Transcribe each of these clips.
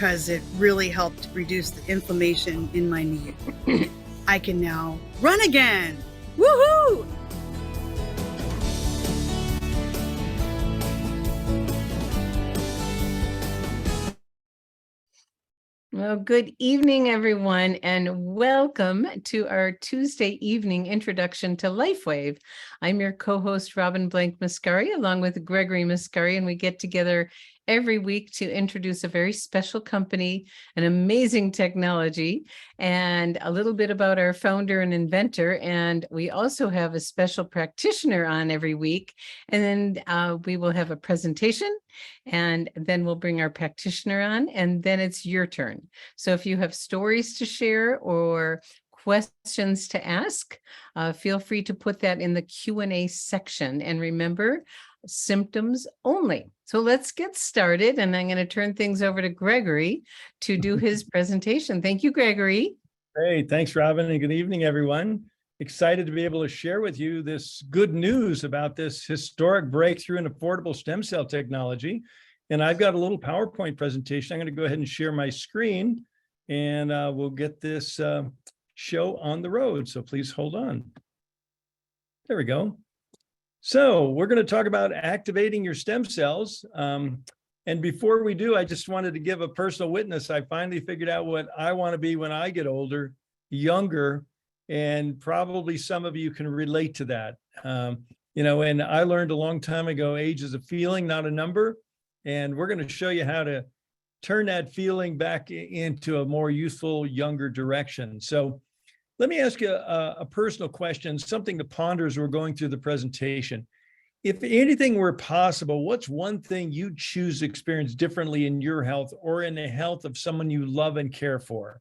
because it really helped reduce the inflammation in my knee. I can now run again. Woohoo! Well, good evening, everyone, and welcome to our Tuesday evening introduction to LifeWave. I'm your co-host, Robin Blank Mascari, along with Gregory Mascari, and we get together every week to introduce a very special company, an amazing technology, and a little bit about our founder and inventor. And we also have a special practitioner on every week. And then we will have a presentation, and then we'll bring our practitioner on, and then it's your turn. So if you have stories to share or questions to ask, feel free to put that in the Q&A section. And remember, symptoms only. So let's get started. And I'm going to turn things over to Gregory to do his presentation. Thank you, Gregory. Hey, thanks, Robin, and good evening, everyone. Excited to be able to share with you this good news about this historic breakthrough in affordable stem cell technology. And I've got a little PowerPoint presentation. I'm going to go ahead and share my screen, and we'll get this show on the road. So please hold on. There we go. So we're going to talk about activating your stem cells. And before we do, I just wanted to give a personal witness. I finally figured out what I want to be when I get older, younger, and probably some of you can relate to that. And I learned a long time ago, age is a feeling, not a number. And we're going to show you how to turn that feeling back into a more youthful, younger direction. So let me ask you a personal question, something to ponder as we're going through the presentation. If anything were possible, what's one thing you'd choose to experience differently in your health or in the health of someone you love and care for?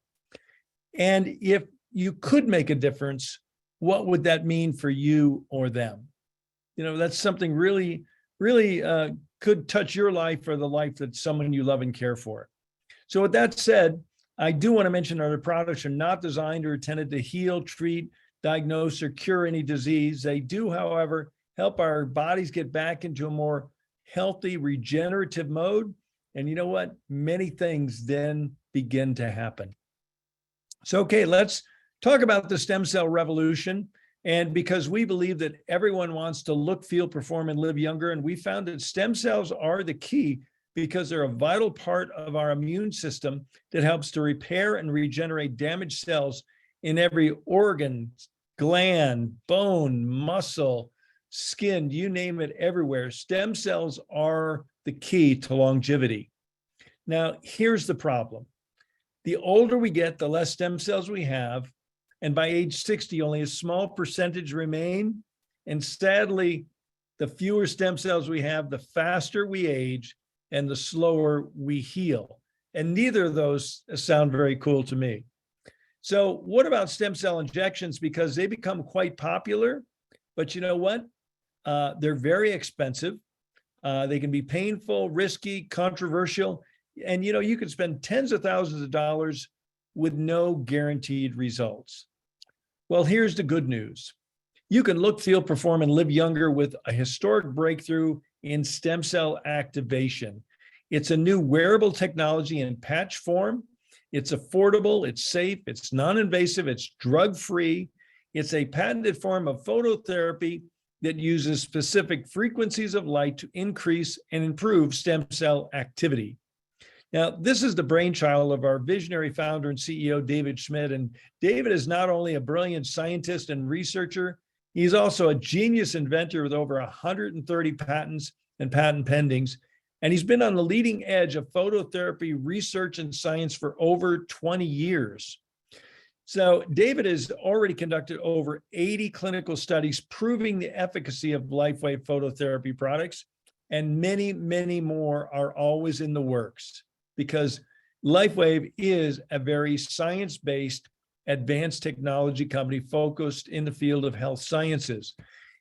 And if you could make a difference, what would that mean for you or them? That's something really, really could touch your life or the life that someone you love and care for. So with that said, I do want to mention our products are not designed or intended to heal, treat, diagnose, or cure any disease. They do, however, help our bodies get back into a more healthy, regenerative mode. And you know what? Many things then begin to happen. So, okay, let's talk about the stem cell revolution. And because we believe that everyone wants to look, feel, perform, and live younger, and we found that stem cells are the key because they're a vital part of our immune system that helps to repair and regenerate damaged cells in every organ, gland, bone, muscle, skin, you name it, everywhere. Stem cells are the key to longevity. Now, here's the problem. The older we get, the less stem cells we have. And by age 60, only a small percentage remain. And sadly, the fewer stem cells we have, the faster we age and the slower we heal. And neither of those sound very cool to me. So what about stem cell injections? Because they become quite popular, but you know what? They're very expensive. They can be painful, risky, controversial. And you can spend tens of thousands of dollars with no guaranteed results. Well, here's the good news. You can look, feel, perform, and live younger with a historic breakthrough in stem cell activation. It's a new wearable technology in patch form. It's affordable, it's safe, it's non-invasive, it's drug-free. It's a patented form of phototherapy that uses specific frequencies of light to increase and improve stem cell activity. Now, this is the brainchild of our visionary founder and CEO, David Schmidt. And David is not only a brilliant scientist and researcher, he's also a genius inventor with over 130 patents and patent pendings. And he's been on the leading edge of phototherapy research and science for over 20 years. So David has already conducted over 80 clinical studies proving the efficacy of LifeWave phototherapy products, and many, many more are always in the works, because LifeWave is a very science-based advanced technology company focused in the field of health sciences.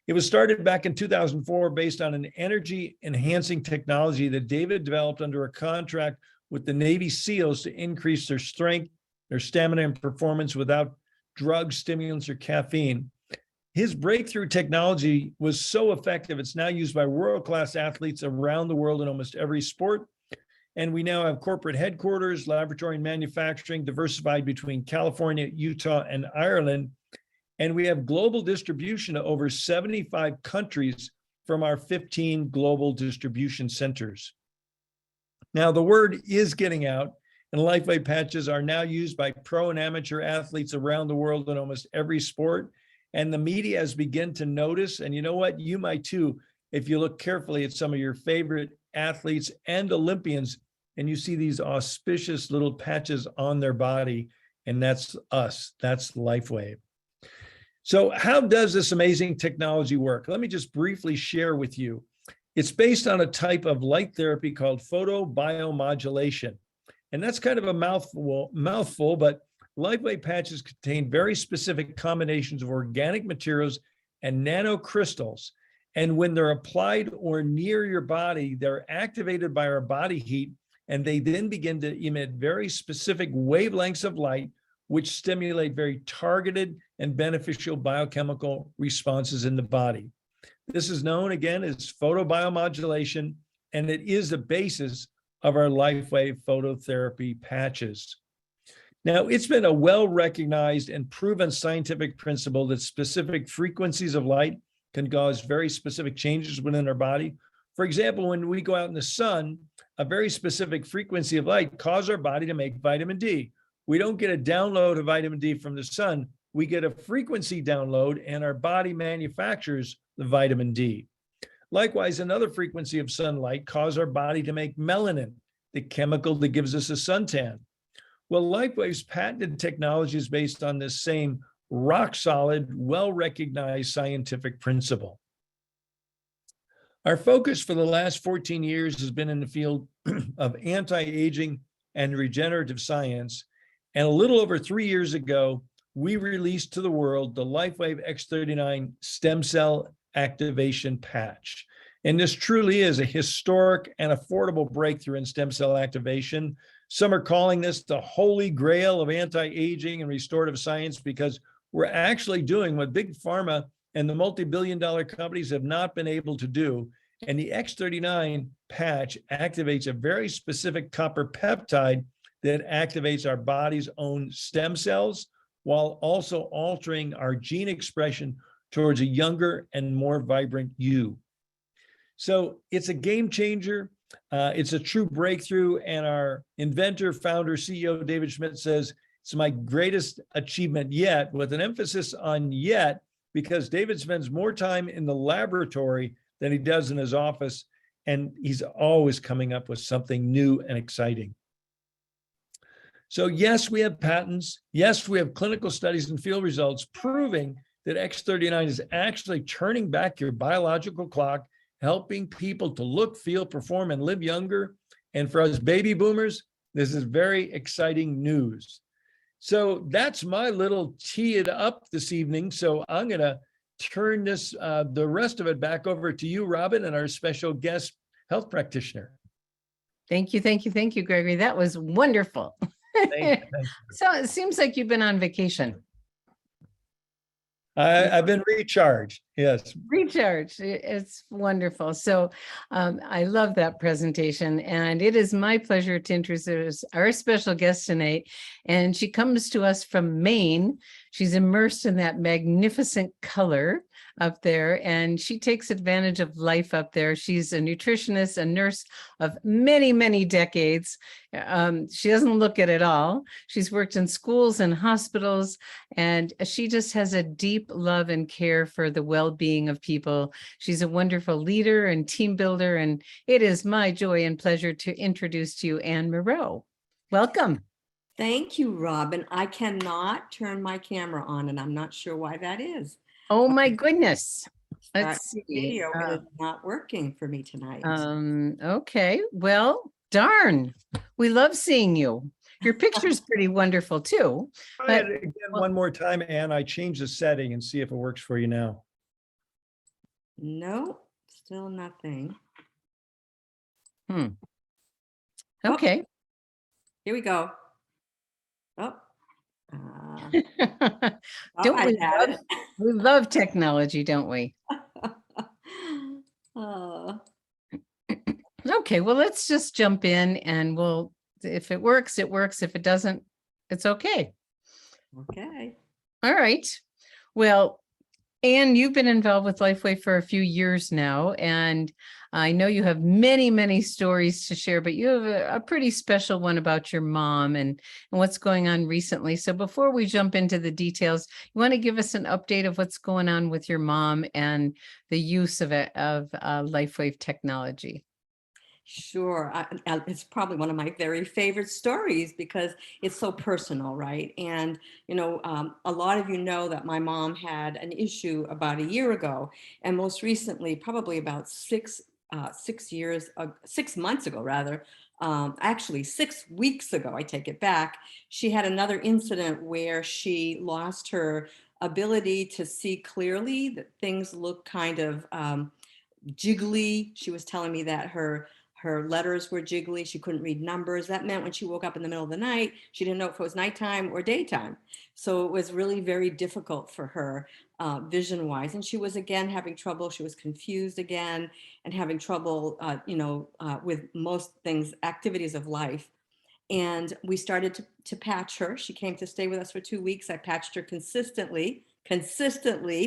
It was started back in 2004 based on an energy-enhancing technology that David developed under a contract with the Navy SEALs to increase their strength, their stamina, and performance without drugs, stimulants, or caffeine. His breakthrough technology was so effective, it's now used by world-class athletes around the world in almost every sport. And we now have corporate headquarters, laboratory and manufacturing diversified between California, Utah, and Ireland. And we have global distribution to over 75 countries from our 15 global distribution centers. Now, the word is getting out, and LifeWave patches are now used by pro and amateur athletes around the world in almost every sport. And the media has begun to notice, and you know what? You might too, if you look carefully at some of your favorite athletes and Olympians, and you see these auspicious little patches on their body, and that's us, that's LifeWave. So how does this amazing technology work? Let me just briefly share with you. It's based on a type of light therapy called photobiomodulation. And that's kind of a mouthful, but LifeWave patches contain very specific combinations of organic materials and nanocrystals. And when they're applied or near your body, they're activated by our body heat, and they then begin to emit very specific wavelengths of light, which stimulate very targeted and beneficial biochemical responses in the body. This is known again as photobiomodulation, and it is the basis of our LifeWave phototherapy patches. Now, it's been a well-recognized and proven scientific principle that specific frequencies of light can cause very specific changes within our body. For example, when we go out in the sun, a very specific frequency of light causes our body to make vitamin D. We don't get a download of vitamin D from the sun. We get a frequency download, and our body manufactures the vitamin D. Likewise, another frequency of sunlight causes our body to make melanin, the chemical that gives us a suntan. Well, LifeWave's patented technology is based on this same rock-solid, well-recognized scientific principle. Our focus for the last 14 years has been in the field of anti-aging and regenerative science. And a little over 3 years ago, we released to the world the LifeWave X39 stem cell activation patch. And this truly is a historic and affordable breakthrough in stem cell activation. Some are calling this the holy grail of anti-aging and restorative science, because we're actually doing what big pharma and the multi-billion-dollar companies have not been able to do. And the X39 patch activates a very specific copper peptide that activates our body's own stem cells, while also altering our gene expression towards a younger and more vibrant you. So it's a game changer. It's a true breakthrough. And our inventor, founder, CEO, David Schmidt, says it's my greatest achievement yet, with an emphasis on yet, because David spends more time in the laboratory than he does in his office. And he's always coming up with something new and exciting. So yes, we have patents. Yes, we have clinical studies and field results proving that X39 is actually turning back your biological clock, helping people to look, feel, perform, and live younger. And for us baby boomers, this is very exciting news. So that's my little tee it up this evening. So I'm going to turn this, the rest of it back over to you, Robin, and our special guest health practitioner. Thank you, thank you, thank you, Gregory. That was wonderful. Thank you. So it seems like you've been on vacation. I've been recharged. Yes. Recharged. It's wonderful. So I love that presentation. And it is my pleasure to introduce our special guest tonight. And she comes to us from Maine. She's immersed in that magnificent color up there, and she takes advantage of life up there. She's a nutritionist, a nurse of many, many decades. She doesn't look it all. She's worked in schools and hospitals, and she just has a deep love and care for the well-being of people. She's a wonderful leader and team builder, and it is my joy and pleasure to introduce to you Anne Moreau. Welcome. Thank you, Robin. I cannot turn my camera on, and I'm not sure why that is. Oh my goodness. Let's see. Video is not working for me tonight. Okay. Well, darn. We love seeing you. Your picture's pretty wonderful too. Try it again one more time, Anne. I changed the setting and see if it works for you now. No, still nothing. Okay. Here we go. Oh. Don't we love technology, don't we? Let's Okay, well, let's just jump in and if it works, it works. If it doesn't, it's okay. Okay. All right. Well, Anne, you've been involved with Lifeway for a few years now, and I know you have many, many stories to share, but you have a pretty special one about your mom and what's going on recently. So before we jump into the details, you want to give us an update of what's going on with your mom and the use of Lifewave technology. Sure. It's probably one of my very favorite stories because it's so personal, right? And, a lot of you know that my mom had an issue about a year ago, and most recently, probably about 6 months ago, rather, actually 6 weeks ago, I take it back, she had another incident where she lost her ability to see clearly, that things looked kind of jiggly. She was telling me that her letters were jiggly. She couldn't read numbers. That meant when she woke up in the middle of the night, she didn't know if it was nighttime or daytime. So it was really very difficult for her vision wise. And she was again having trouble. She was confused again and having trouble, with most things, activities of life. And we started to patch her. She came to stay with us for 2 weeks. I patched her consistently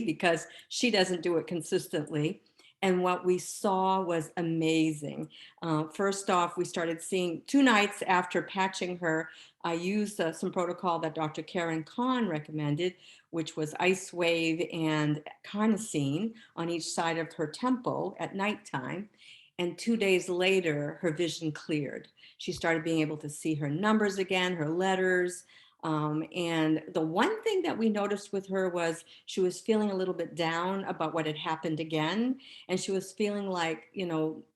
because she doesn't do it consistently. And what we saw was amazing. First off, we started seeing 2 nights after patching her, I used some protocol that Dr. Karen Kahn recommended, which was ice wave and carnosine on each side of her temple at nighttime. And 2 days later, her vision cleared. She started being able to see her numbers again, her letters. And the one thing that we noticed with her was she was feeling a little bit down about what had happened again. And she was feeling like,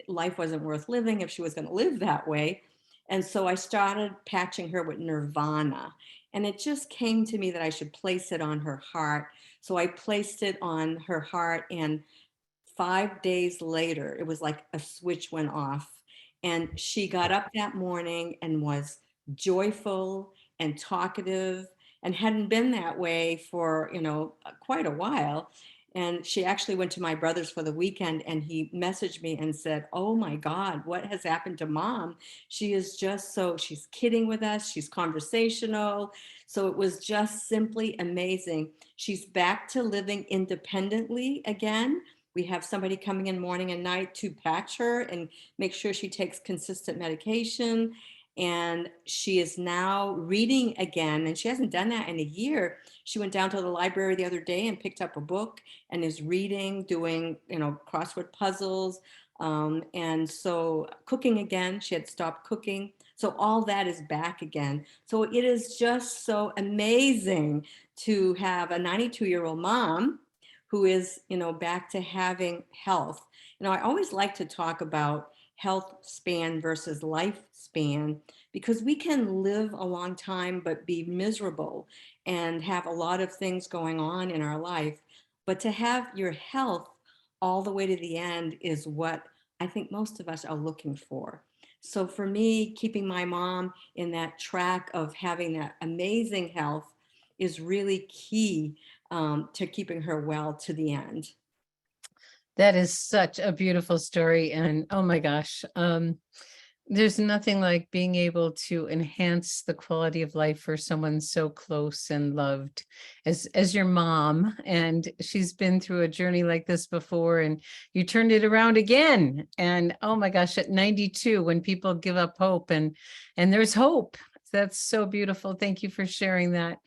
life wasn't worth living if she was going to live that way. And so I started patching her with Nirvana. And it just came to me that I should place it on her heart. So I placed it on her heart, and 5 days later, it was like a switch went off. And she got up that morning and was joyful and talkative and hadn't been that way for, quite a while. And she actually went to my brother's for the weekend, and he messaged me and said, "Oh my God, what has happened to mom? She is just she's kidding with us. She's conversational." So it was just simply amazing. She's back to living independently again. We have somebody coming in morning and night to patch her and make sure she takes consistent medication. And she is now reading again, and she hasn't done that in a year. She went down to the library the other day and picked up a book and is reading, doing, crossword puzzles. And so cooking again, she had stopped cooking. So all that is back again. So it is just so amazing to have a 92-year-old mom who is, back to having health. I always like to talk about health span versus lifespan, because we can live a long time but be miserable and have a lot of things going on in our life. But to have your health all the way to the end is what I think most of us are looking for. So for me, keeping my mom in that track of having that amazing health is really key to keeping her well to the end. That is such a beautiful story. And oh my gosh, there's nothing like being able to enhance the quality of life for someone so close and loved as your mom. And she's been through a journey like this before, and you turned it around again. And oh my gosh, at 92, when people give up hope and there's hope. That's so beautiful. Thank you for sharing that.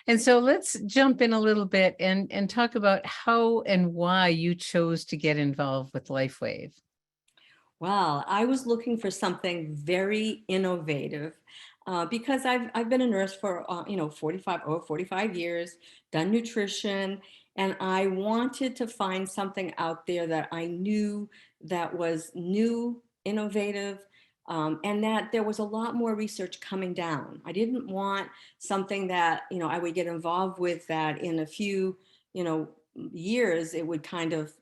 And so let's jump in a little bit and talk about how and why you chose to get involved with Lifewave. Well, I was looking for something very innovative because I've been a nurse for 45 years, done nutrition, and I wanted to find something out there that I knew that was new, innovative, and that there was a lot more research coming down. I didn't want something that I would get involved with that in a few years it would kind of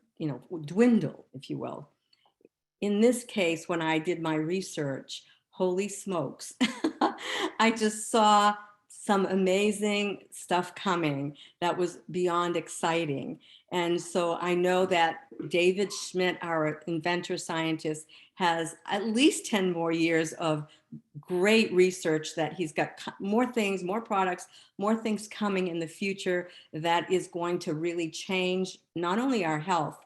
dwindle, if you will. In this case, when I did my research, holy smokes, I just saw some amazing stuff coming that was beyond exciting. And so I know that David Schmidt, our inventor scientist, has at least 10 more years of great research that he's got more things, more products, more things coming in the future that is going to really change not only our health,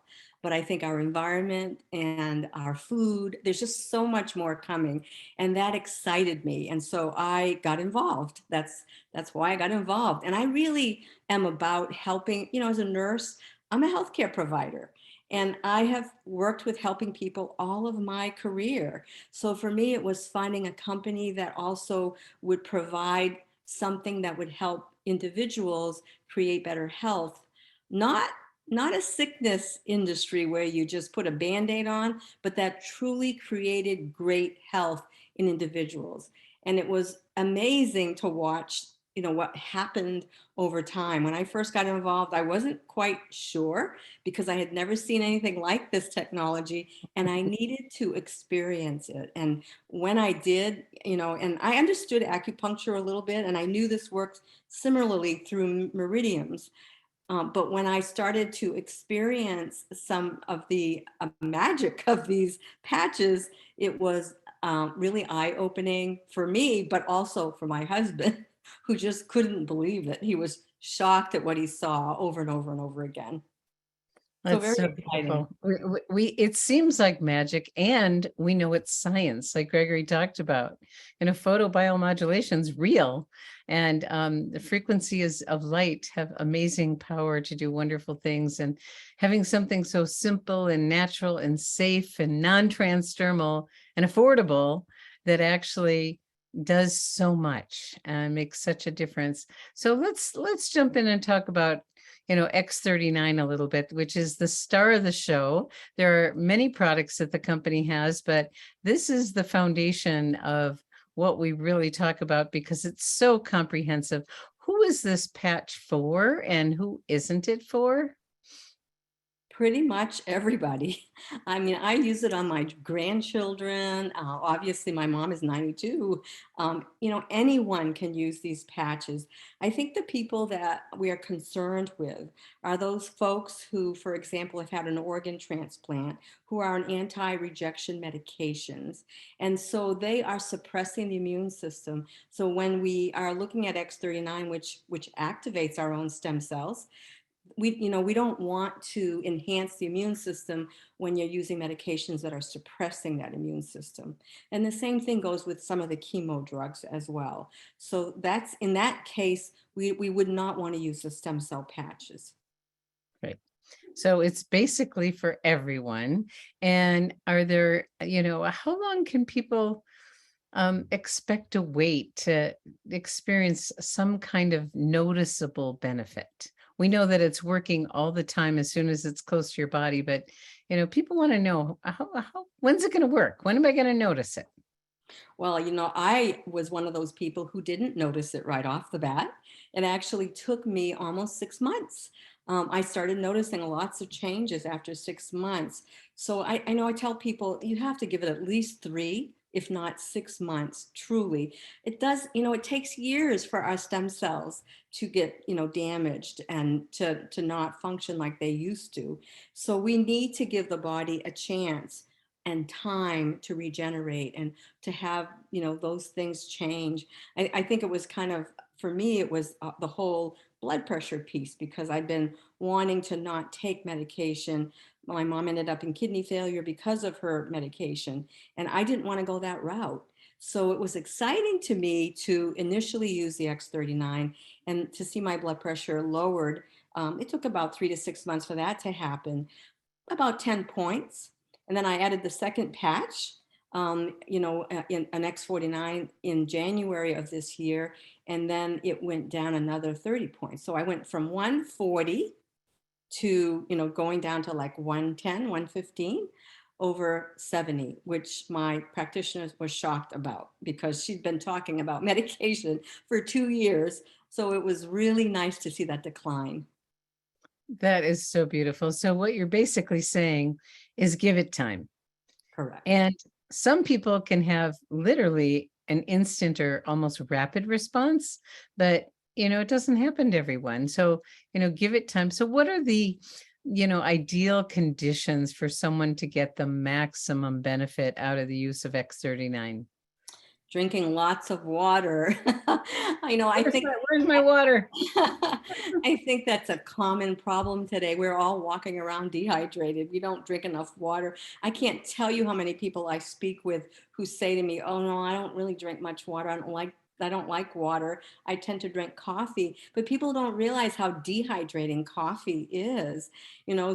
but I think our environment and our food. There's just so much more coming, and that excited me. And so I got involved. That's why I got involved. And I really am about helping, as a nurse, I'm a healthcare provider. And I have worked with helping people all of my career. So for me, it was finding a company that also would provide something that would help individuals create better health, not not a sickness industry where you just put a Band-Aid on, but that truly created great health in individuals. And it was amazing to watch, what happened over time. When I first got involved, I wasn't quite sure because I had never seen anything like this technology, and I needed to experience it. And when I did, and I understood acupuncture a little bit, and I knew this worked similarly through meridians. But when I started to experience some of the magic of these patches, it was really eye-opening for me, but also for my husband, who just couldn't believe it. He was shocked at what he saw over and over and over again. So That's very so exciting. beautiful. It seems like magic, and we know it's science, like Gregory talked about. Photobiomodulation is real, and the frequencies of light have amazing power to do wonderful things. And having something so simple and natural and safe and non-transdermal and affordable that actually does so much and makes such a difference. So let's jump in and talk about X39 a little bit, which is the star of the show. There are many products that the company has, but this is the foundation of what we really talk about because it's so comprehensive. Who is this patch for and who isn't it for? Pretty much everybody. I mean, I use it on my grandchildren. Obviously, my mom is 92. Anyone can use these patches. I think the people that we are concerned with are those folks who, for example, have had an organ transplant, who are on anti-rejection medications. And so they are suppressing the immune system. So when we are looking at X39, which activates our own stem cells, we don't want to enhance the immune system when you're using medications that are suppressing that immune system. And the same thing goes with some of the chemo drugs as well. So that's, in that case, we would not want to use the stem cell patches. Right. So it's basically for everyone. And are there, how long can people expect to wait to experience some kind of noticeable benefit? We know that it's working all the time as soon as it's close to your body, but people want to know when's it going to work? When am I going to notice it? Well, I was one of those people who didn't notice it right off the bat. It actually took me almost 6 months. I started noticing lots of changes after 6 months. So I know I tell people you have to give it at least 3, if not 6 months, truly. It does, it takes years for our stem cells to get, damaged and to not function like they used to. So we need to give the body a chance and time to regenerate and to have, those things change. I think it was kind of, for me, it was the whole blood pressure piece, because I'd been wanting to not take medication. My mom ended up in kidney failure because of her medication, and I didn't want to go that route. So it was exciting to me to initially use the X39 and to see my blood pressure lowered. It took about 3 to 6 months for that to happen, about 10 points. And then I added the second patch, in an X49 in January of this year. And then it went down another 30 points. So I went from 140 to, going down to like 110, 115 over 70, which my practitioner was shocked about because she'd been talking about medication for 2 years. So it was really nice to see that decline. That is so beautiful. So what you're basically saying is give it time. Correct. And some people can have literally an instant or almost rapid response, but it doesn't happen to everyone. So, give it time. So what are the ideal conditions for someone to get the maximum benefit out of the use of X39? Drinking lots of water. I think Where's my water? I think that's a common problem today. We're all walking around dehydrated. We don't drink enough water. I can't tell you how many people I speak with who say to me, "Oh no, I don't really drink much water. I don't like water. I tend to drink coffee." But people don't realize how dehydrating coffee is.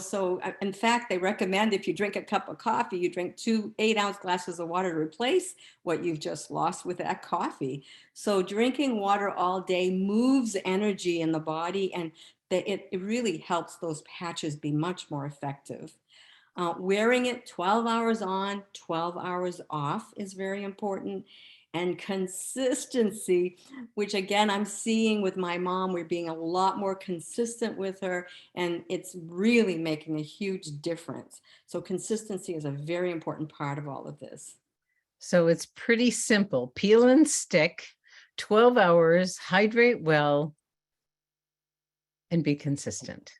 So in fact, they recommend if you drink a cup of coffee, you drink 2 8-ounce glasses of water to replace what you've just lost with that coffee. So drinking water all day moves energy in the body, and it really helps those patches be much more effective. Wearing it 12 hours on, 12 hours off is very important. And consistency, which again, I'm seeing with my mom, we're being a lot more consistent with her, and it's really making a huge difference. So consistency is a very important part of all of this. So it's pretty simple. Peel and stick, 12 hours, hydrate well, and be consistent.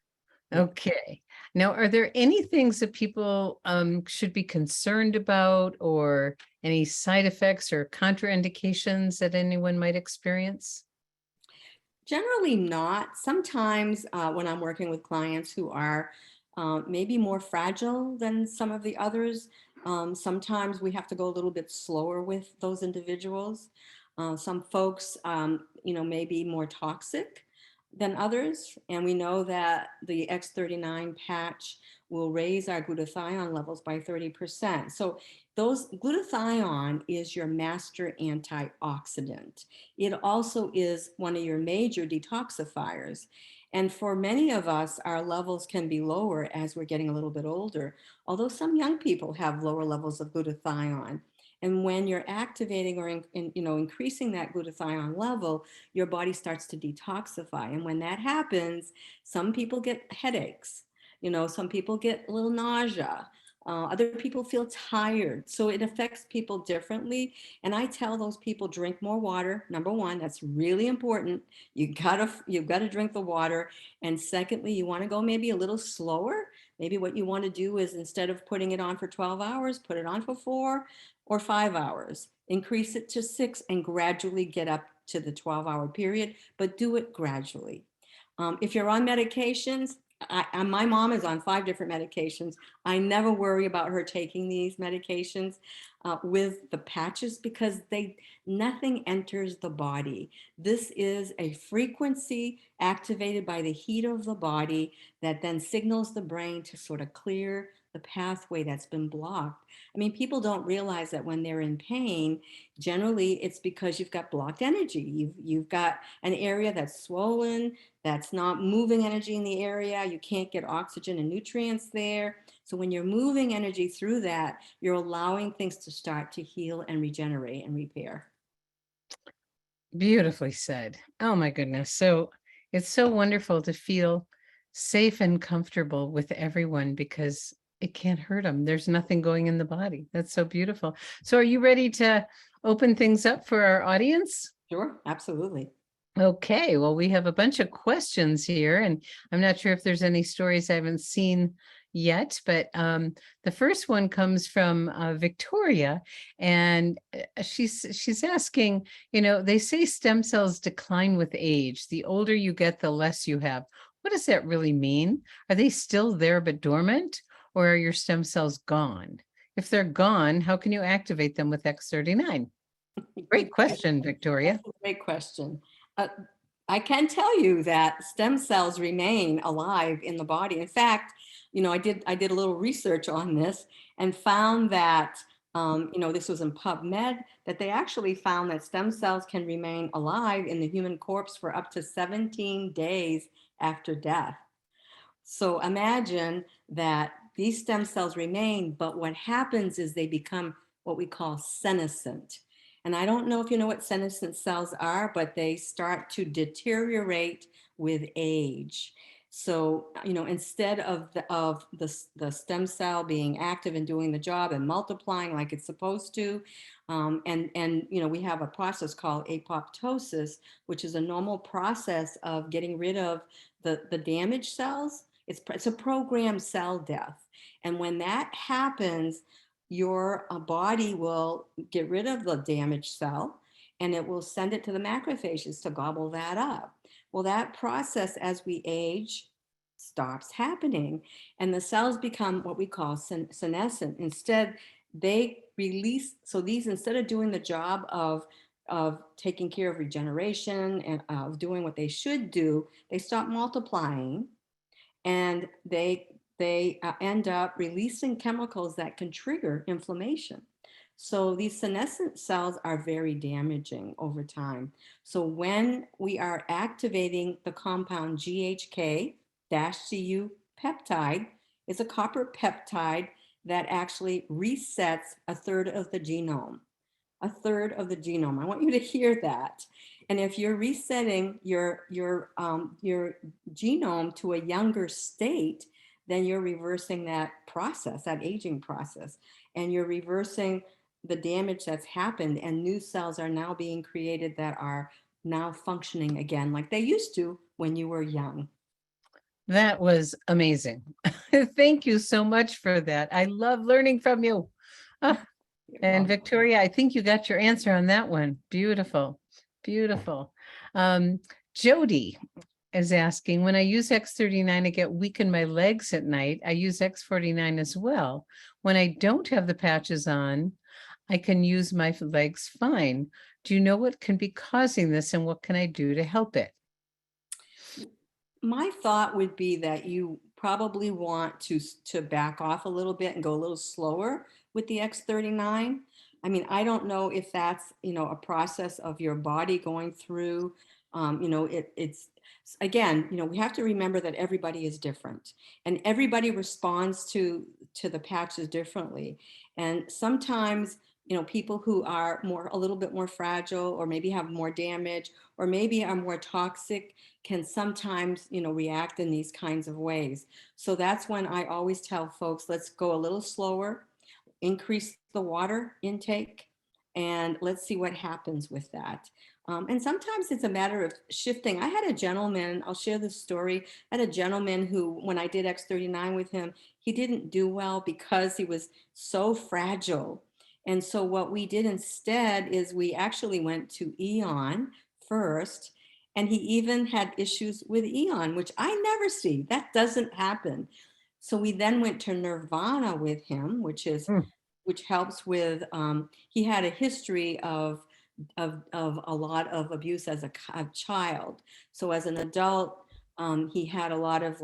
Okay. Now, are there any things that people should be concerned about, or any side effects or contraindications that anyone might experience? Generally not. Sometimes when I'm working with clients who are maybe more fragile than some of the others, sometimes we have to go a little bit slower with those individuals. Some folks, may be more toxic than others. And we know that the X39 patch will raise our glutathione levels by 30%. So those glutathione is your master antioxidant. It also is one of your major detoxifiers. And for many of us, our levels can be lower as we're getting a little bit older, although some young people have lower levels of glutathione. And when you're activating or increasing that glutathione level, your body starts to detoxify. And when that happens, some people get headaches. Some people get a little nausea. Other people feel tired. So it affects people differently. And I tell those people, drink more water. Number one, that's really important. You've got to drink the water. And secondly, you want to go maybe a little slower. Maybe what you want to do is, instead of putting it on for 12 hours, put it on for 4 or 5 hours. Increase it to 6 and gradually get up to the 12-hour period, but do it gradually. If you're on medications, my mom is on 5 different medications. I never worry about her taking these medications with the patches, because nothing enters the body. This is a frequency activated by the heat of the body that then signals the brain to sort of clear the pathway that's been blocked. I mean, people don't realize that when they're in pain, generally it's because you've got blocked energy. You've got an area that's swollen, that's not moving energy in the area. You can't get oxygen and nutrients there. So when you're moving energy through that, you're allowing things to start to heal and regenerate and repair. Beautifully said. Oh my goodness. So it's so wonderful to feel safe and comfortable with everyone, because it can't hurt them. There's nothing going in the body. That's so beautiful. So are you ready to open things up for our audience? Sure, absolutely. Okay, well, we have a bunch of questions here, and I'm not sure if there's any stories I haven't seen yet, but the first one comes from Victoria, and she's asking, they say stem cells decline with age. The older you get, the less you have. What does that really mean? Are they still there but dormant, or are your stem cells gone? If they're gone, how can you activate them with X39? Great question, Victoria. That's a great question. I can tell you that stem cells remain alive in the body. In fact, I did a little research on this and found that, this was in PubMed, that they actually found that stem cells can remain alive in the human corpse for up to 17 days after death. So imagine that these stem cells remain, but what happens is they become what we call senescent. And I don't know if you know what senescent cells are, but they start to deteriorate with age. So, instead of the stem cell being active and doing the job and multiplying like it's supposed to, we have a process called apoptosis, which is a normal process of getting rid of the damaged cells. It's a programmed cell death. And when that happens, your body will get rid of the damaged cell and it will send it to the macrophages to gobble that up. Well, that process as we age stops happening and the cells become what we call senescent. Instead, they release, so these, instead of doing the job of taking care of regeneration and of doing what they should do, they stop multiplying and they end up releasing chemicals that can trigger inflammation. So these senescent cells are very damaging over time. So when we are activating the compound GHK-Cu peptide, it's a copper peptide that actually resets a third of the genome. A third of the genome. I want you to hear that. And if you're resetting your genome to a younger state, then you're reversing that process, that aging process, and you're reversing the damage that's happened, and new cells are now being created that are now functioning again like they used to when you were young. That was amazing. Thank you so much for that. I love learning from you. Ah, and Victoria, I think you got your answer on that one. Beautiful, beautiful. Jody is asking, when I use X39, I get weak in my legs at night. I use X49 as well. When I don't have the patches on, I can use my legs fine. Do you know what can be causing this and what can I do to help it? My thought would be that you probably want to back off a little bit and go a little slower with the X39. I mean, I don't know if that's, a process of your body going through, it's again, we have to remember that everybody is different and everybody responds to the patches differently. And sometimes, people who are a little bit more fragile or maybe have more damage or maybe are more toxic can sometimes, react in these kinds of ways. So that's when I always tell folks, let's go a little slower, increase the water intake, and let's see what happens with that. And sometimes it's a matter of shifting. I had a gentleman, I'll share this story. I had a gentleman who, when I did X39 with him, he didn't do well because he was so fragile. And so what we did instead is we actually went to Eon first, and he even had issues with Eon, which I never see. That doesn't happen. So we then went to Nirvana with him, which helps with, he had a history of a lot of abuse as a child. So as an adult, he had a lot of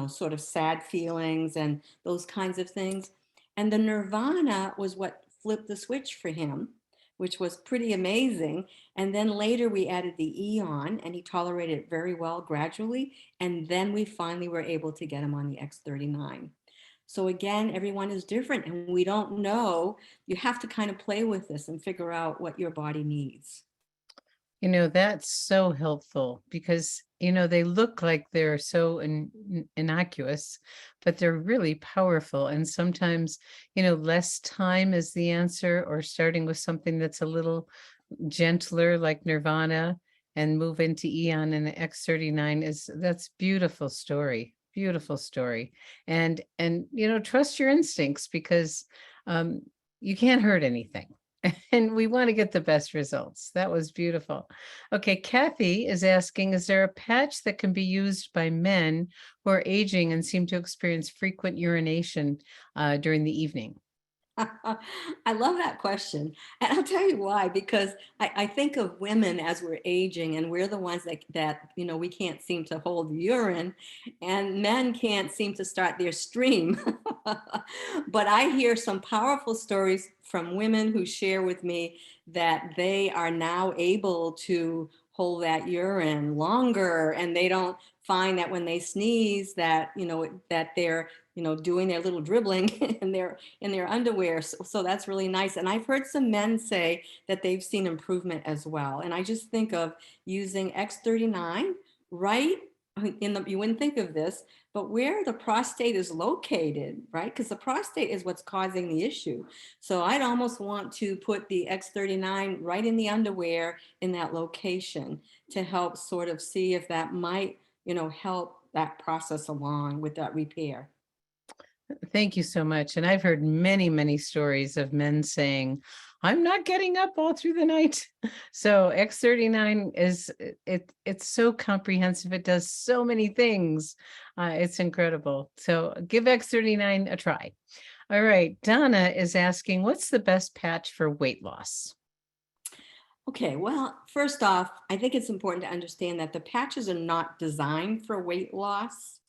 sort of sad feelings and those kinds of things. And the Nirvana was what flipped the switch for him, which was pretty amazing. And then later we added the Eon and he tolerated it very well gradually. And then we finally were able to get him on the X39. So again, everyone is different and we don't know. You have to kind of play with this and figure out what your body needs. That's so helpful because, they look like they're so innocuous, but they're really powerful. And sometimes, less time is the answer, or starting with something that's a little gentler like Nirvana and move into Eon and the X39 that's beautiful story. Beautiful story. And trust your instincts because you can't hurt anything. And we want to get the best results. That was beautiful. Okay, Kathy is asking, is there a patch that can be used by men who are aging and seem to experience frequent urination during the evening? I love that question. And I'll tell you why, because I think of women as we're aging and we're the ones that we can't seem to hold the urine and men can't seem to start their stream. But I hear some powerful stories from women who share with me that they are now able to hold that urine longer and they don't find that when they sneeze that, that they're doing their little dribbling in their underwear. So that's really nice. And I've heard some men say that they've seen improvement as well. And I just think of using X39 right you wouldn't think of this, but where the prostate is located, right? Because the prostate is what's causing the issue. So I'd almost want to put the X39 right in the underwear in that location to help sort of see if that might, help that process along with that repair. Thank you so much. And I've heard many, many stories of men saying, I'm not getting up all through the night. So X39 is it's so comprehensive. It does so many things. It's incredible. So give X39 a try. All right. Donna is asking, what's the best patch for weight loss? Okay, well, first off, I think it's important to understand that the patches are not designed for weight loss.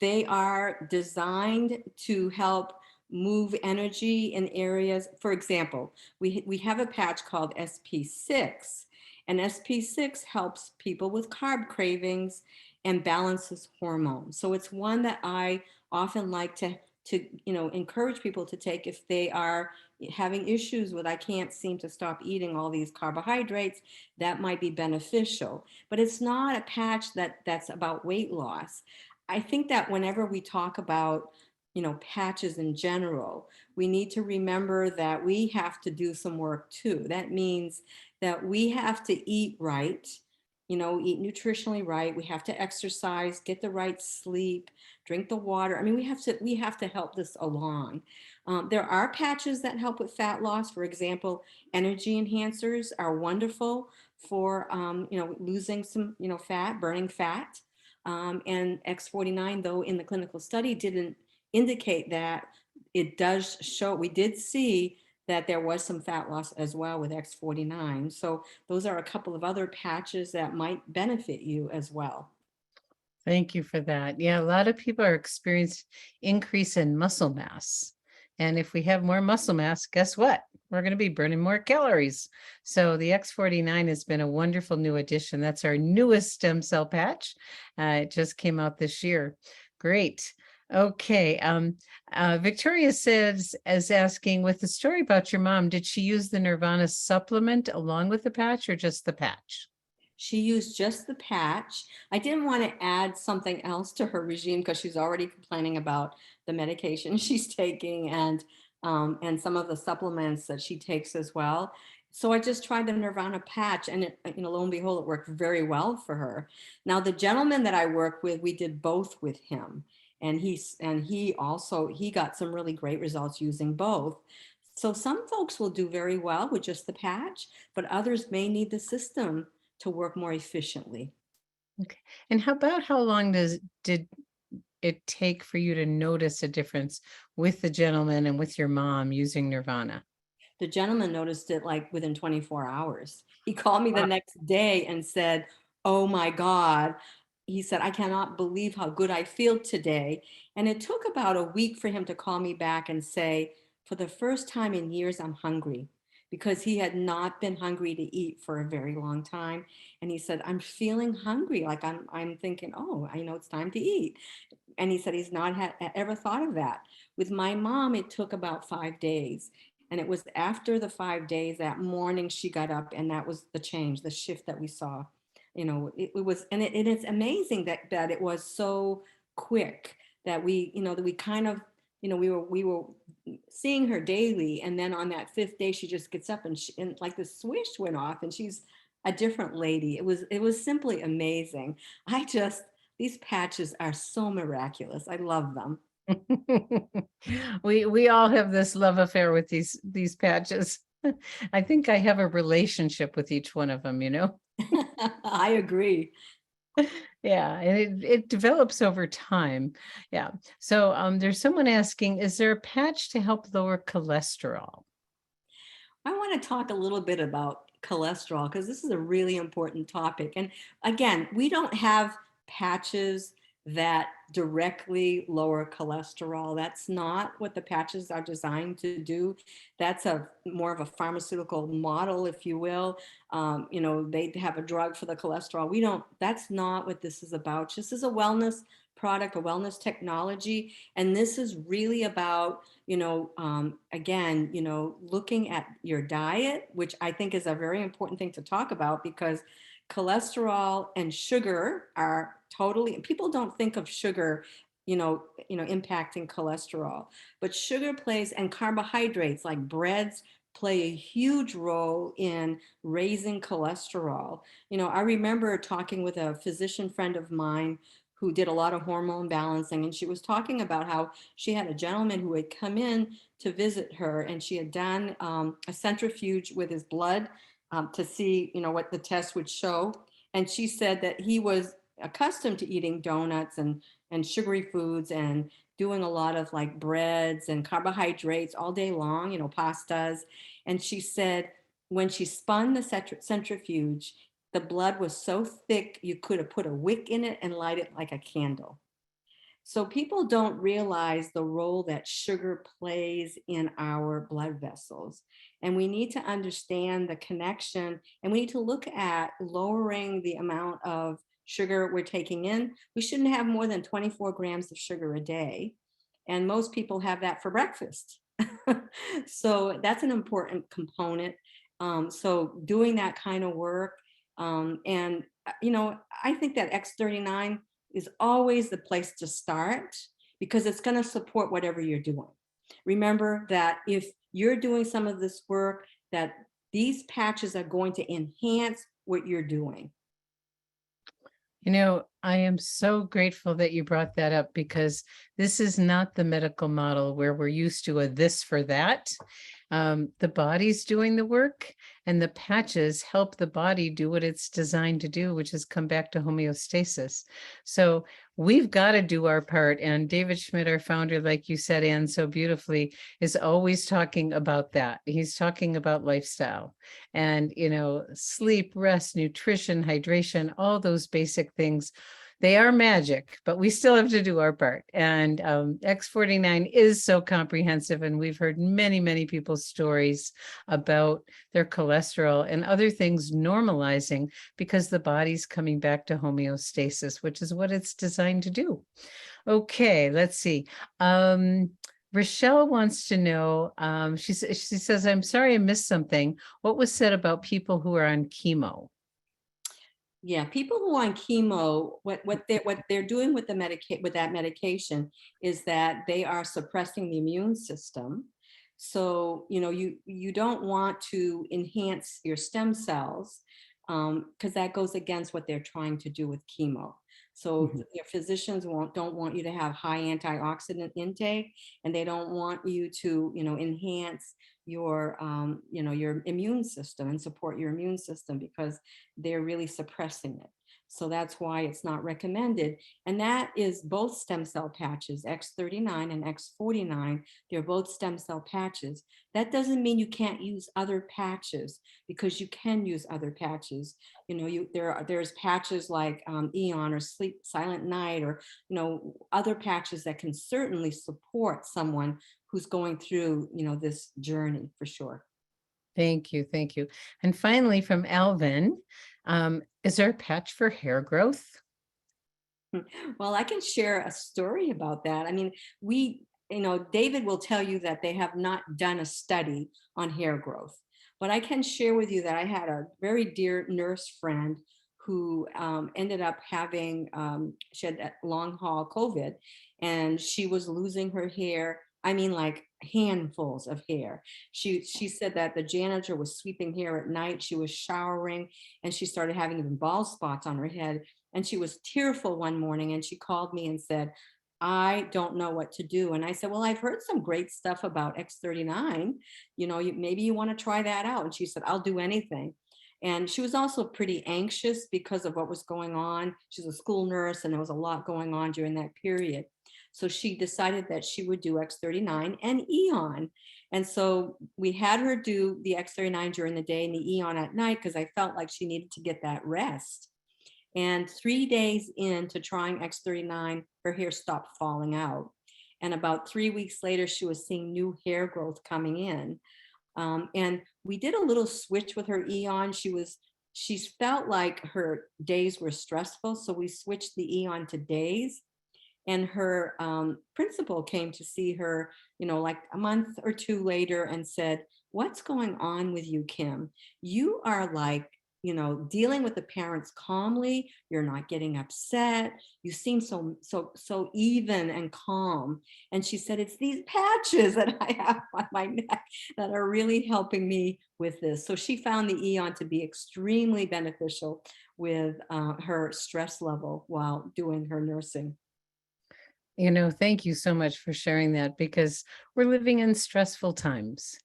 They are designed to help move energy in areas. For example, we have a patch called SP6, and SP6 helps people with carb cravings and balances hormones. So it's one that I often like to encourage people to take if they are having issues with, I can't seem to stop eating all these carbohydrates. That might be beneficial, but it's not a patch that's about weight loss. I think that whenever we talk about, patches in general, we need to remember that we have to do some work too. That means that we have to eat right, eat nutritionally right. We have to exercise, get the right sleep, drink the water. I mean, we have to help this along. There are patches that help with fat loss. For example, energy enhancers are wonderful for, losing some, fat, burning fat. And X49, though, in the clinical study didn't indicate that. It does show, we did see that there was some fat loss as well with X49. So those are a couple of other patches that might benefit you as well. Thank you for that. Yeah, a lot of people are experiencing increase in muscle mass. And if we have more muscle mass, guess what? We're going to be burning more calories. So the X49 has been a wonderful new addition. That's our newest stem cell patch. It just came out this year. Great. Okay. Victoria is asking, with the story about your mom, did she use the Nirvana supplement along with the patch or just the patch? She used just the patch. I didn't want to add something else to her regime because she's already complaining about the medication she's taking and some of the supplements that she takes as well. So I just tried the Nirvana patch, and lo and behold, it worked very well for her. Now, the gentleman that I work with, we did both with him, and he got some really great results using both. So some folks will do very well with just the patch, but others may need the system to work more efficiently. Okay. And how long did it take for you to notice a difference with the gentleman and with your mom using Nirvana? The gentleman noticed it like within 24 hours. He called me the next day and said, "Oh my God." He said, "I cannot believe how good I feel today." And it took about a week for him to call me back and say, "For the first time in years, I'm hungry," because he had not been hungry to eat for a very long time. And he said, "I'm feeling hungry. Like I'm thinking, oh, I know it's time to eat." And he said he's not ever thought of that. With my mom, it took about 5 days. And it was after the 5 days, that morning she got up, and that was the change, the shift that we saw. It was, and it's amazing that it was so quick that we kind of, we were seeing her daily. And then on that 5th day, she just gets up and like the switch went off and she's a different lady. It was simply amazing. These patches are so miraculous. I love them. We all have this love affair with these patches. I think I have a relationship with each one of them, I agree. Yeah, and it develops over time. Yeah. So there's someone asking, is there a patch to help lower cholesterol? I want to talk a little bit about cholesterol because this is a really important topic. And again, we don't have patches that directly lower cholesterol. That's not what the patches are designed to do. That's more of a pharmaceutical model, if you will. They have a drug for the cholesterol. That's not what this is about. This is a wellness product, a wellness technology. And this is really about, again, looking at your diet, which I think is a very important thing to talk about because cholesterol and sugar are totally, people don't think of sugar, impacting cholesterol, but sugar plays, and carbohydrates like breads play a huge role in raising cholesterol. I remember talking with a physician friend of mine who did a lot of hormone balancing. And she was talking about how she had a gentleman who had come in to visit her, and she had done a centrifuge with his blood to see, what the test would show. And she said that he was accustomed to eating donuts and sugary foods and doing a lot of like breads and carbohydrates all day long, pastas. And she said when she spun the centrifuge, the blood was so thick you could have put a wick in it and light it like a candle. So people don't realize the role that sugar plays in our blood vessels. And we need to understand the connection, and we need to look at lowering the amount of sugar we're taking in. We shouldn't have more than 24 grams of sugar a day. And most people have that for breakfast. So that's an important component. So doing that kind of work. And I think that X39 is always the place to start because it's going to support whatever you're doing. Remember that if you're doing some of this work, that these patches are going to enhance what you're doing. I am so grateful that you brought that up, because this is not the medical model where we're used to a this for that. The body's doing the work, and the patches help the body do what it's designed to do, which is come back to homeostasis. So we've got to do our part. And David Schmidt, our founder, like you said, Anne, so beautifully, is always talking about that. He's talking about lifestyle and, sleep, rest, nutrition, hydration, all those basic things. They are magic, but we still have to do our part. And X49 is so comprehensive. And we've heard many, many people's stories about their cholesterol and other things normalizing because the body's coming back to homeostasis, which is what it's designed to do. Okay, let's see. Rochelle wants to know, she says, I'm sorry I missed something. What was said about people who are on chemo? Yeah, people who are on chemo, what they're doing with that medication is that they are suppressing the immune system. So you don't want to enhance your stem cells because that goes against what they're trying to do with chemo. So your physicians don't want you to have high antioxidant intake, and they don't want you to enhance your your immune system and support your immune system because they're really suppressing it. So that's why it's not recommended. And that is both stem cell patches, X39 and X49. They're both stem cell patches. That doesn't mean you can't use other patches, because you can use other patches. There's patches like Eon or Sleep Silent Night, or other patches that can certainly support someone who's going through this journey for sure. Thank you. Thank you. And finally, from Alvin, is there a patch for hair growth? Well, I can share a story about that. I mean, David will tell you that they have not done a study on hair growth, but I can share with you that I had a very dear nurse friend who ended up having, she had that long haul COVID, and she was losing her hair. I mean, like handfuls of hair. She said that the janitor was sweeping hair at night. She was showering, and she started having even bald spots on her head. And she was tearful one morning, and she called me and said, I don't know what to do. And I said, well, I've heard some great stuff about X39. Maybe you want to try that out. And she said, I'll do anything. And she was also pretty anxious because of what was going on. She's a school nurse, and there was a lot going on during that period. So she decided that she would do X39 and Eon. And so we had her do the X39 during the day and the Eon at night, because I felt like she needed to get that rest. And 3 days into trying X39, her hair stopped falling out. And about 3 weeks later, she was seeing new hair growth coming in. And we did a little switch with her Eon. She felt like her days were stressful. So we switched the Eon to days. And her principal came to see her, like a month or two later, and said, what's going on with you, Kim? You are like, dealing with the parents calmly. You're not getting upset. You seem so even and calm. And she said, it's these patches that I have on my neck that are really helping me with this. So she found the Eon to be extremely beneficial with her stress level while doing her nursing. Thank you so much for sharing that, because we're living in stressful times.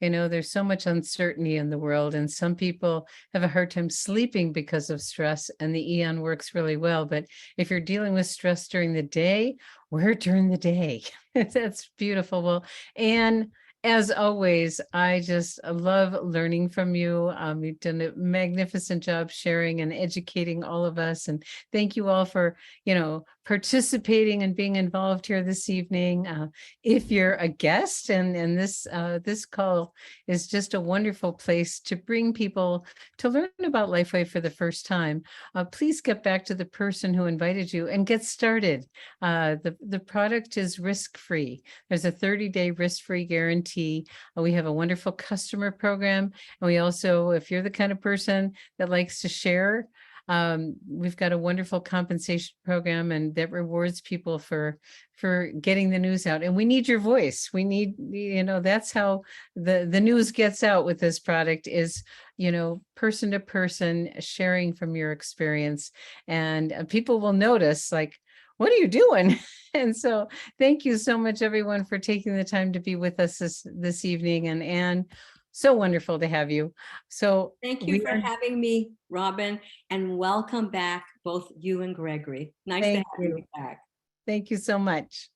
There's so much uncertainty in the world, and some people have a hard time sleeping because of stress, and the Eon works really well. But if you're dealing with stress during the day, wear it during the day. That's beautiful. Well, and as always, I just love learning from you. You've done a magnificent job sharing and educating all of us. And thank you all for, participating and being involved here this evening. If you're a guest, and this call is just a wonderful place to bring people to learn about LifeWave for the first time, please get back to the person who invited you and get started. The product is risk-free. There's a 30-day risk-free guarantee. We have a wonderful customer program. And we also, if you're the kind of person that likes to share, we've got a wonderful compensation program, and that rewards people for getting the news out. And we need your voice. We need, that's how the news gets out with this product is, person to person, sharing from your experience. And people will notice, like, what are you doing? And so thank you so much, everyone, for taking the time to be with us this evening. And Anne, so wonderful to have you. So thank you for having me, Robin, and welcome back, both you and Gregory. Nice to have you back. Thank you so much.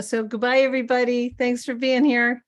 So goodbye, everybody. Thanks for being here.